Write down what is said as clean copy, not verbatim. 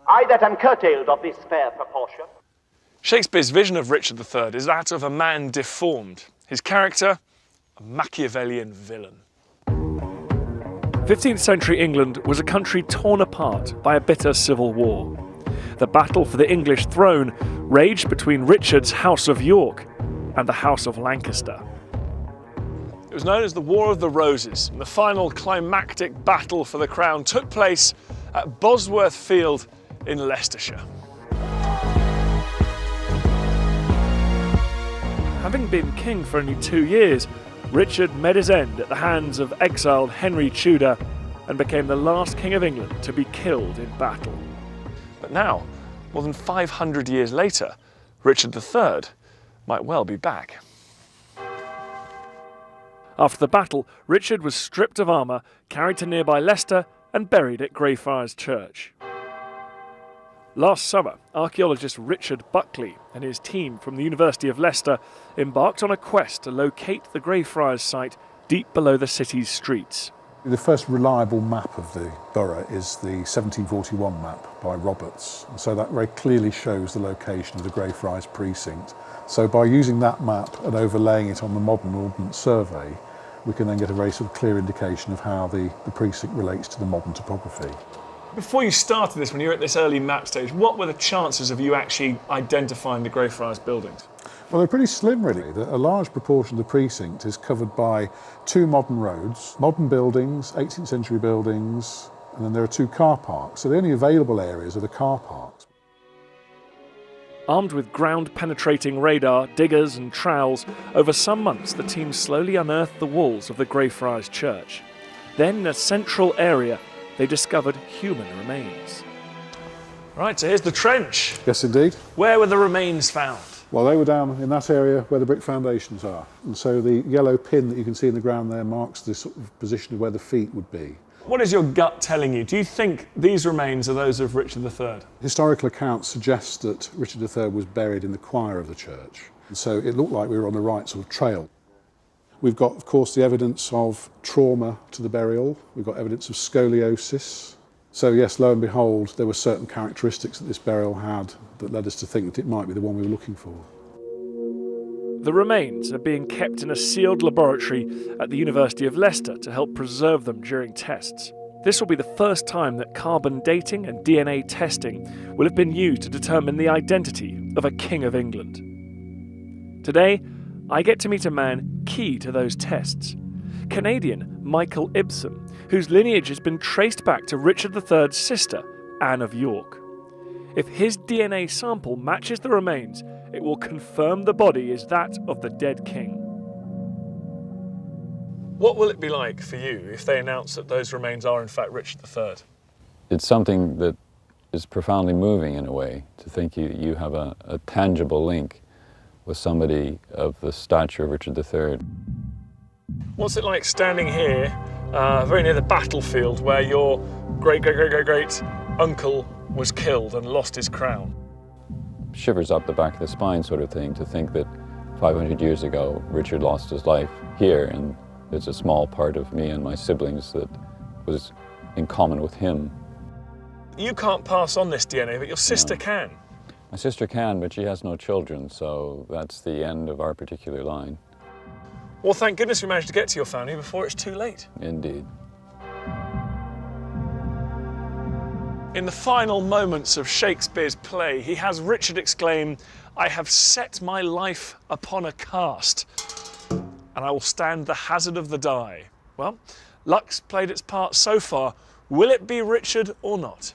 I that am curtailed of this fair proportion. Shakespeare's vision of Richard III is that of a man deformed. His character, a Machiavellian villain. 15th century England was a country torn apart by a bitter civil war. The battle for the English throne raged between Richard's House of York and the House of Lancaster. It was known as the War of the Roses, and the final climactic battle for the crown took place at Bosworth Field in Leicestershire. Having been king for only 2 years, Richard met his end at the hands of exiled Henry Tudor and became the last king of England to be killed in battle. But now, more than 500 years later, Richard III might well be back. After the battle, Richard was stripped of armour, carried to nearby Leicester and buried at Greyfriars Church. Last summer, archaeologist Richard Buckley and his team from the University of Leicester embarked on a quest to locate the Greyfriars site deep below the city's streets. The first reliable map of the borough is the 1741 map by Roberts, and so that very clearly shows the location of the Greyfriars precinct. So by using that map and overlaying it on the modern Ordnance Survey, we can then get a very sort of clear indication of how the precinct relates to the modern topography. Before you started this, when you were at this early map stage, what were the chances of you actually identifying the Greyfriars buildings? Well, they're pretty slim, really. A large proportion of the precinct is covered by 2 modern roads, modern buildings, 18th century buildings, and then there are 2 car parks. So the only available areas are the car parks. Armed with ground-penetrating radar, diggers and trowels, over some months the team slowly unearthed the walls of the Greyfriars Church. Then, in a central area, they discovered human remains. Right, so here's the trench. Yes, indeed. Where were the remains found? Well, they were down in that area where the brick foundations are. And so the yellow pin that you can see in the ground there marks the sort of position of where the feet would be. What is your gut telling you? Do you think these remains are those of Richard III? Historical accounts suggest that Richard III was buried in the choir of the church. And so it looked like we were on the right sort of trail. We've got, of course, the evidence of trauma to the burial. We've got evidence of scoliosis. So yes, lo and behold, there were certain characteristics that this burial had that led us to think that it might be the one we were looking for. The remains are being kept in a sealed laboratory at the University of Leicester to help preserve them during tests. This will be the first time that carbon dating and DNA testing will have been used to determine the identity of a King of England. Today, I get to meet a man key to those tests. Canadian Michael Ibsen, whose lineage has been traced back to Richard III's sister, Anne of York. If his DNA sample matches the remains, it will confirm the body is that of the dead king. What will it be like for you if they announce that those remains are in fact Richard III? It's something that is profoundly moving in a way, to think you have a tangible link with somebody of the stature of Richard III. What's it like standing here, very near the battlefield where your great uncle was killed and lost his crown? Shivers up the back of the spine sort of thing, to think that 500 years ago Richard lost his life here, and there's a small part of me and my siblings that was in common with him. You can't pass on this DNA, but your sister can. My sister can, but she has no children, so that's the end of our particular line. Well, thank goodness we managed to get to your family before it's too late. Indeed. In the final moments of Shakespeare's play, he has Richard exclaim, "I have set my life upon a cast, and I will stand the hazard of the die." Well, luck's played its part so far. Will it be Richard or not?